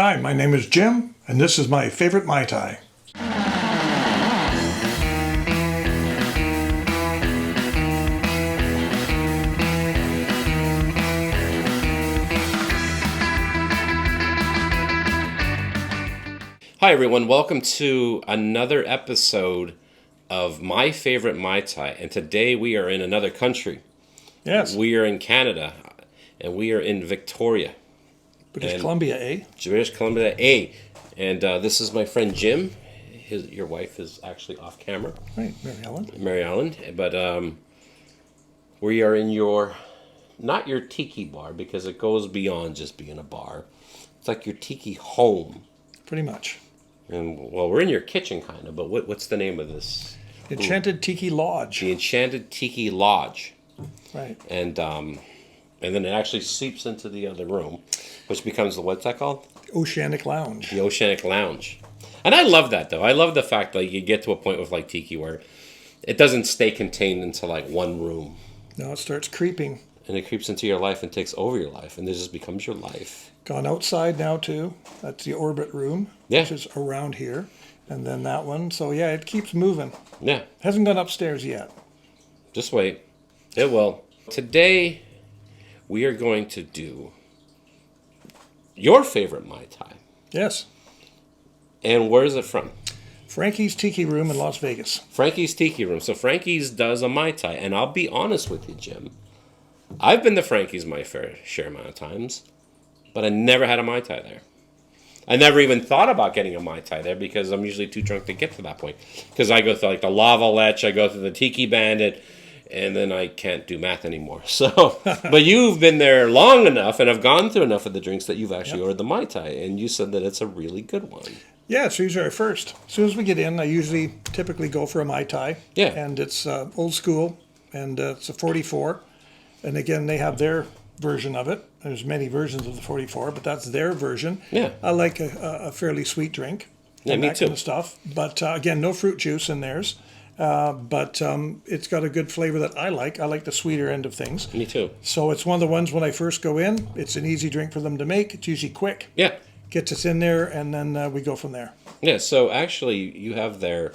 Hi, my name is Jim, and this is my favorite Mai Tai. Hi everyone, welcome to another episode of My Favorite Mai Tai, and today we are in another country. Yes. We are in Canada, and we are in Victoria. British Columbia, eh? British Columbia, A. And this is my friend Jim. Your wife is actually off camera. Right, Mary Ellen. Mary Ellen. But we are in not your Tiki bar, because it goes beyond just being a bar. It's like your Tiki home. Pretty much. And, well, we're in your kitchen, kind of, but what's the name of this? Enchanted Tiki Lodge. The Enchanted Tiki Lodge. Right. And then it actually seeps into the other room, which becomes what's that called? Oceanic Lounge. The Oceanic Lounge. And I love that, though. I love the fact that you get to a point with, like, Tiki where it doesn't stay contained into, like, one room. Now it starts creeping. And it creeps into your life and takes over your life, and it just becomes your life. Gone outside now, too. That's the orbit room, which is around here. And then that one. So, yeah, it keeps moving. Yeah. Hasn't gone upstairs yet. Just wait. It will. Today, we are going to do your favorite Mai Tai. Yes. And where is it from? Frankie's Tiki Room in Las Vegas. Frankie's Tiki Room. So Frankie's does a Mai Tai. And I'll be honest with you, Jim. I've been to Frankie's my fair share amount of times, but I never had a Mai Tai there. I never even thought about getting a Mai Tai there because I'm usually too drunk to get to that point. Because I go through like the Lava Lech, I go through the Tiki Bandit, and then I can't do math anymore. So, but you've been there long enough and have gone through enough of the drinks that you've actually ordered the Mai Tai, and you said that it's a really good one. Yeah, it's usually our first. As soon as we get in, I typically go for a Mai Tai. Yeah. And it's old school, and it's a 44. And again, they have their version of it. There's many versions of the 44, but that's their version. Yeah. I like a fairly sweet drink. Yeah, and me that too. kind of stuff. But again, no fruit juice in theirs. But it's got a good flavor that I like. I like the sweeter end of things. Me too. So it's one of the ones when I first go in, it's an easy drink for them to make. It's usually quick. Yeah. Gets us in there, and then we go from there. Yeah, so actually you have there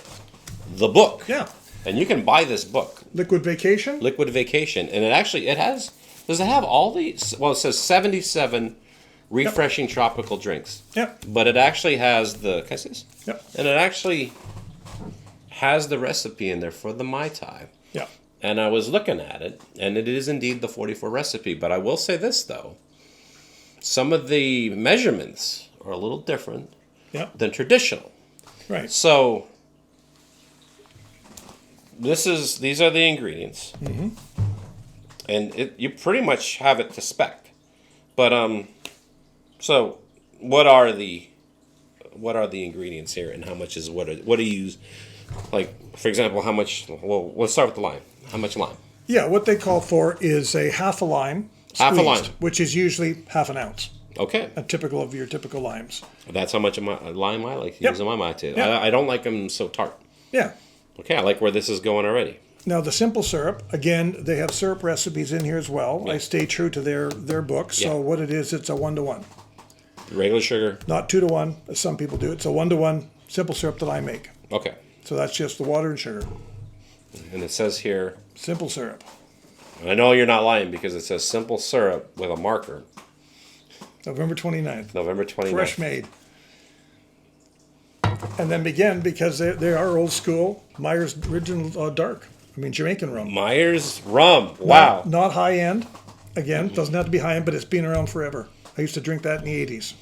the book. Yeah. And you can buy this book. Liquid Vacation. Liquid Vacation. And does it have all these? Well, it says 77 refreshing tropical drinks. Yep. But it actually has can I see this? Yep. And it actually has the recipe in there for the Mai Tai. Yeah. And I was looking at it, and it is indeed the 44 recipe. But I will say this, though. Some of the measurements are a little different than traditional. Right. So these are the ingredients. Mm-hmm. And you pretty much have it to spec. But so what are the ingredients here, and how much is what do you use? Like, for example, how much? Well, let's start with the lime. How much lime? Yeah, what they call for is a half a lime squeezed, Half a lime. which is usually half an ounce. Okay. Typical of your typical limes. That's how much of my lime I like to use in my Mai Tai. Yep. I don't like them so tart. Yeah. Okay, I like where this is going already. Now the simple syrup, again, they have syrup recipes in here as well. Yeah. I stay true to their book. So what it is, it's a 1-to-1. Regular sugar. Not 2-to-1, as some people do. It's a 1-to-1 simple syrup that I make. Okay. So that's just the water and sugar. And it says here, Simple syrup. and I know you're not lying because it says simple syrup with a marker. November 29th. November 29th. Fresh made. And then again, because they are old school, Myers original Jamaican rum. Myers rum. Wow. Not high end. Again, doesn't have to be high end, but it's been around forever. I used to drink that in the 80s.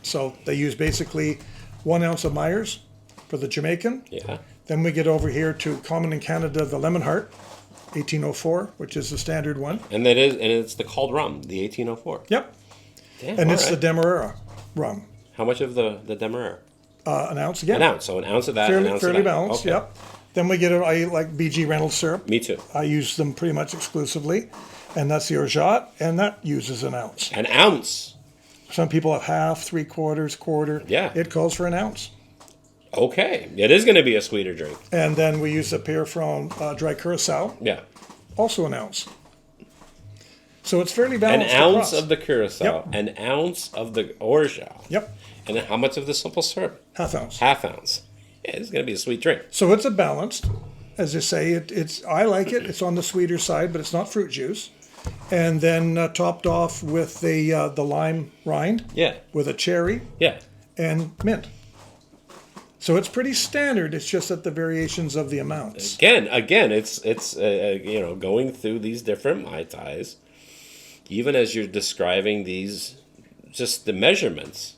So they use basically 1 ounce of Myers for the Jamaican. Yeah. Then we get over here to common in Canada, the Lemon Heart, 1804, which is the standard one. And it's the called rum, the 1804. Yep. Damn, And it's right. the Demerara rum. How much of the Demerara? An ounce again. An ounce. So an ounce of that. Fairly, an ounce fairly of that. balanced, Okay. yep. Then we get I like BG Reynolds syrup. Me too. I use them pretty much exclusively. And that's the orgeat, and that uses an ounce. An ounce. Some people have half, 3/4, quarter. Yeah. It calls for an ounce. Okay. It is going to be a sweeter drink. And then we use the Pierre from dry curacao, Yeah. also an ounce. So it's fairly An balanced ounce across. of the curacao, Yep. an ounce of the orgeat, Yep, and then how much of the simple syrup? half ounce. Half ounce. Yeah, it's going to be a sweet drink. So it's a balanced, as I say. It's I like it. It's on the sweeter side, but it's not fruit juice. And then topped off with the lime rind, Yeah, with a cherry yeah. and mint. So it's pretty standard. It's just that the variations of the amounts. Again, it's going through these different Mai Tais, even as you're describing these, just the measurements.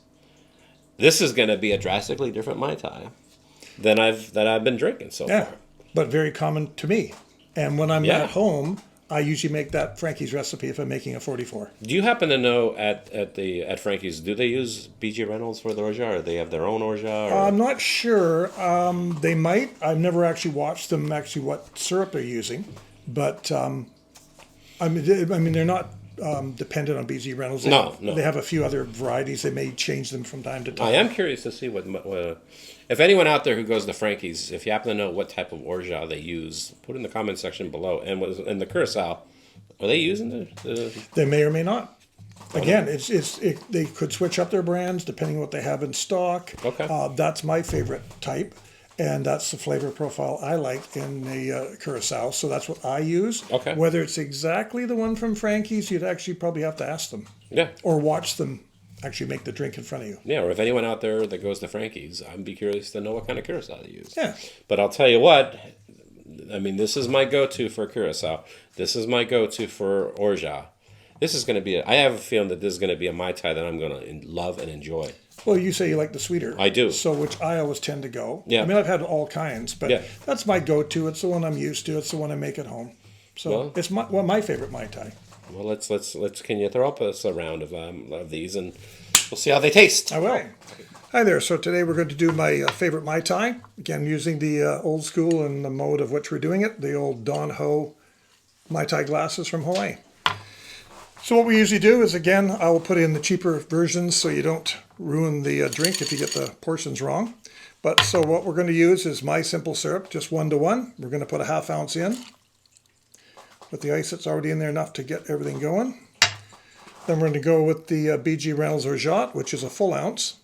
This is going to be a drastically different Mai Tai than I've been drinking so Yeah, far. but very common to me. And when I'm Yeah. at home, I usually make that Frankie's recipe if I'm making a 44. Do you happen to know at Frankie's, do they use BG Reynolds for the orgeat, or they have their own orgeat? Or? I'm not sure. They might. I've never actually watched them what syrup they're using, but I mean they're not dependent on BG Reynolds. No. They have a few other varieties. They may change them from time to time. I am curious to see what if anyone out there who goes to Frankie's, if you happen to know what type of orgeat they use, put in the comment section below. And the curacao, are they using the They may or may not. Again, they could switch up their brands depending on what they have in stock. Okay. That's my favorite type, and that's the flavor profile I like in the curacao. So that's what I use. Okay. Whether it's exactly the one from Frankie's, you'd actually probably have to ask them yeah. or watch them actually make the drink in front of you. Yeah, or if anyone out there that goes to Frankie's, I'd be curious to know what kind of curacao they use. Yeah. But I'll tell you what, I mean, this is my go-to for curacao. This is my go-to for orgeat. This is going to be, I have a feeling that this is going to be a Mai Tai that I'm going to love and enjoy. Well, you say you like the sweeter. I do. So which I always tend to go. Yeah. I mean, I've had all kinds, but Yeah. that's my go-to. It's the one I'm used to. It's the one I make at home. So Well- it's my favorite Mai Tai. Well, let's can you throw up us a round of these, and we'll see how they taste. I will. Hi there. So today we're going to do my favorite Mai Tai. Again, using the old school and the mode of which we're doing it, the old Don Ho Mai Tai glasses from Hawaii. So what we usually do is, again, I will put in the cheaper versions so you don't ruin the drink if you get the portions wrong. But so what we're going to use is my simple syrup, just 1:1. We're going to put a half ounce in. With the ice that's already in there enough to get everything going. Then we're going to go with the BG Reynolds Orgeat, which is a full ounce.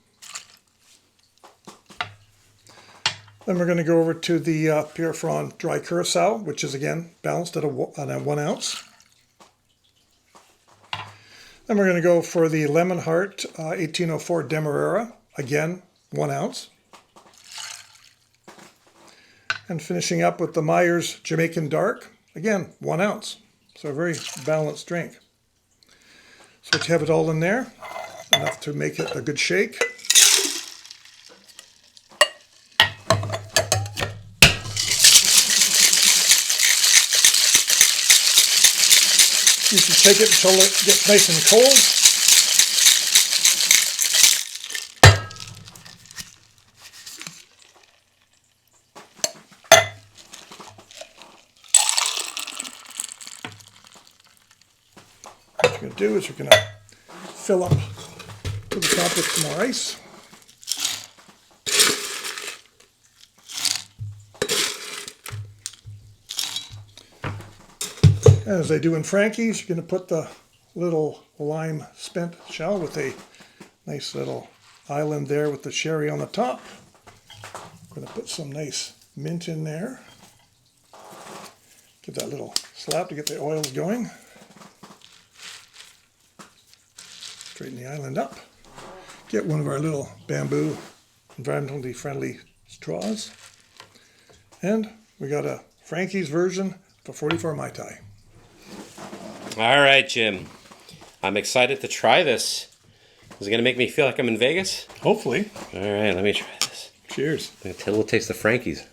Then we're going to go over to the Pure Franc Dry Curacao, which is again balanced at a 1 ounce. Then we're going to go for the Lemon Heart 1804 Demerara, again 1 ounce. And finishing up with the Myers Jamaican Dark, again 1 ounce. So a very balanced drink. So to have it all in there, enough to make it a good shake. You can shake it until it gets nice and cold. What you're going to do is you're going to fill up to the top with some more ice. As they do in Frankie's, you're going to put the little lime spent shell with a nice little island there with the cherry on the top. I'm going to put some nice mint in there. Give that little slap to get the oils going. Straighten the island up. Get one of our little bamboo environmentally friendly straws. And we got a Frankie's version of a 44 Mai Tai. All right, Jim. I'm excited to try this. Is it going to make me feel like I'm in Vegas? Hopefully. All right, let me try this. Cheers. I'm going to take a little taste of Frankie's.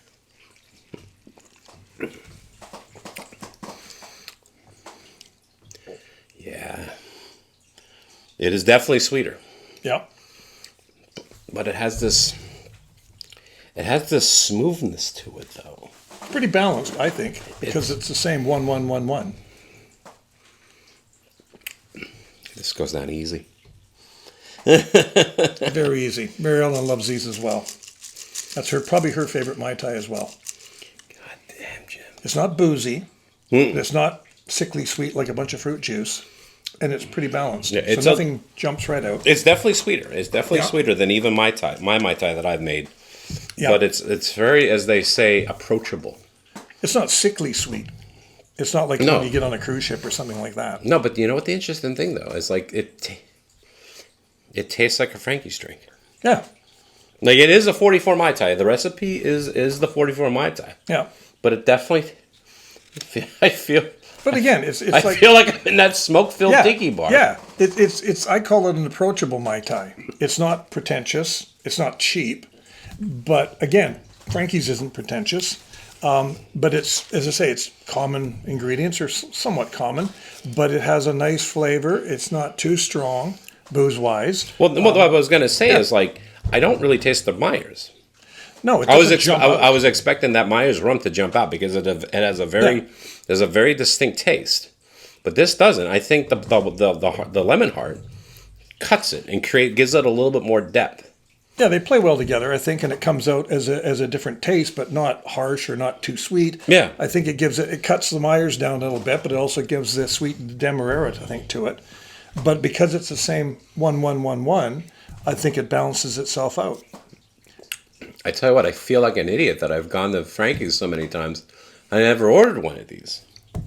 Yeah. It is definitely sweeter. Yeah. But it has this smoothness to it, though. Pretty balanced, I think, because it's the same 1-1-1-1. This goes down easy. Very easy. Mary Ellen loves these as well. That's probably her favorite Mai Tai as well. God damn, Jim. It's not boozy. It's not sickly sweet like a bunch of fruit juice. and it's pretty balanced. Yeah, so nothing jumps right out. It's definitely sweeter. It's definitely Yeah. sweeter than even Mai Tai, my Mai Tai that I've made. Yeah. But it's very, as they say, approachable. It's not sickly sweet. It's not like No. when you get on a cruise ship or something like that. No, but you know what the interesting thing though is, like, it tastes like a Frankie's drink. Yeah, Like, it is a 44 Mai Tai. The recipe is the 44 Mai Tai. yeah. But it definitely, I feel But again, it's I like feel like I'm in that smoke-filled Tiki bar. Yeah, it's I call it an approachable Mai Tai. It's not pretentious. It's not cheap. But again, Frankie's isn't pretentious. But it's, as I say, it's common ingredients or somewhat common. But it has a nice flavor. It's not too strong, booze-wise. Well, what I was gonna say is, like, I don't really taste the Myers. No, it I was doesn't jump out. I was expecting that Myers rum to jump out because it has a very there's a very distinct taste, but this doesn't. I think the lemon heart cuts it and gives it a little bit more depth. Yeah, they play well together, I think, and it comes out as a different taste, but not harsh or not too sweet. Yeah. I think it cuts the Myers down a little bit, but it also gives the sweet Demerara, I think, to it. But because it's the same 1-1-1-1, I think it balances itself out. I tell you what, I feel like an idiot that I've gone to Frankie's so many times. I never ordered one of these.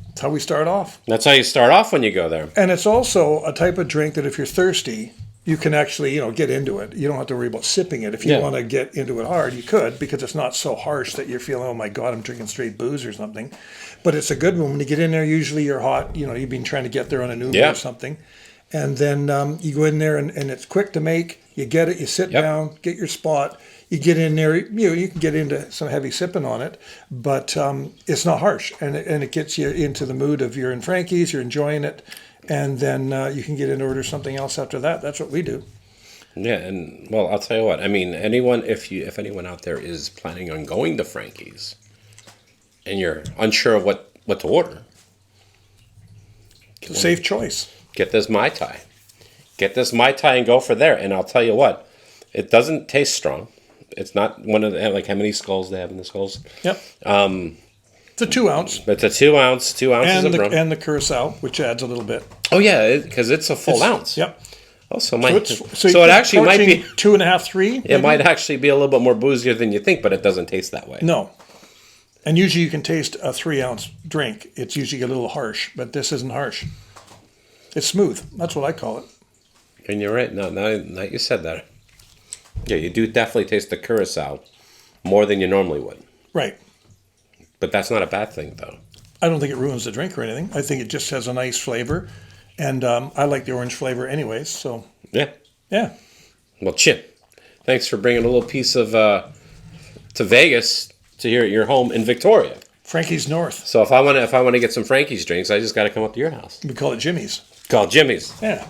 That's how we start off. That's how you start off when you go there. And it's also a type of drink that if you're thirsty, you can actually, get into it. You don't have to worry about sipping it. If you want to get into it hard, you could, because it's not so harsh that you're feeling, oh my God, I'm drinking straight booze or something. But it's a good one. When you get in there, usually you're hot. You've been trying to get there on an Uber or something. And then you go in there and it's quick to make. You get it, you sit down, get your spot. You get in there, you can get into some heavy sipping on it, but it's not harsh. And it gets you into the mood of you're in Frankie's, you're enjoying it. And then you can get in and order something else after that. That's what we do. Yeah, and well, I'll tell you what. I mean, if anyone out there is planning on going to Frankie's and you're unsure of what to order, It's a safe choice. get this Mai Tai. Get this Mai Tai and go for there. And I'll tell you what, it doesn't taste strong. It's not one of the, like, how many skulls they have in the skulls. Yep. It's a 2 ounce. It's a 2 ounce, 2 ounces of rum. And the curacao, which adds a little bit. Oh yeah, because it's a full ounce. Yep. Oh, so it actually might be 2.5, 3. It might actually be a little bit more boozier than you think, but it doesn't taste that way. No. And usually you can taste a 3 ounce drink. It's usually a little harsh, but this isn't harsh. It's smooth. That's what I call it. And you're right. Now you said that. Yeah, you do definitely taste the curacao more than you normally would. Right. But that's not a bad thing, though. I don't think it ruins the drink or anything. I think it just has a nice flavor. And I like the orange flavor anyways, so. Yeah. Yeah. Well, Chip, thanks for bringing a little piece of to Vegas to here at your home in Victoria. Frankie's North. So if I want to get some Frankie's drinks, I just got to come up to your house. We call it Jimmy's. Call Jimmy's. Yeah.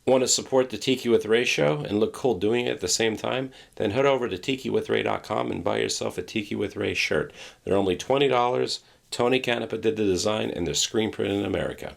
Want to support the Tiki with Ray show and look cool doing it at the same time? Then head over to tikiwithray.com and buy yourself a Tiki with Ray shirt. They're only $20. Tony Canepa did the design and they're screen printed in America.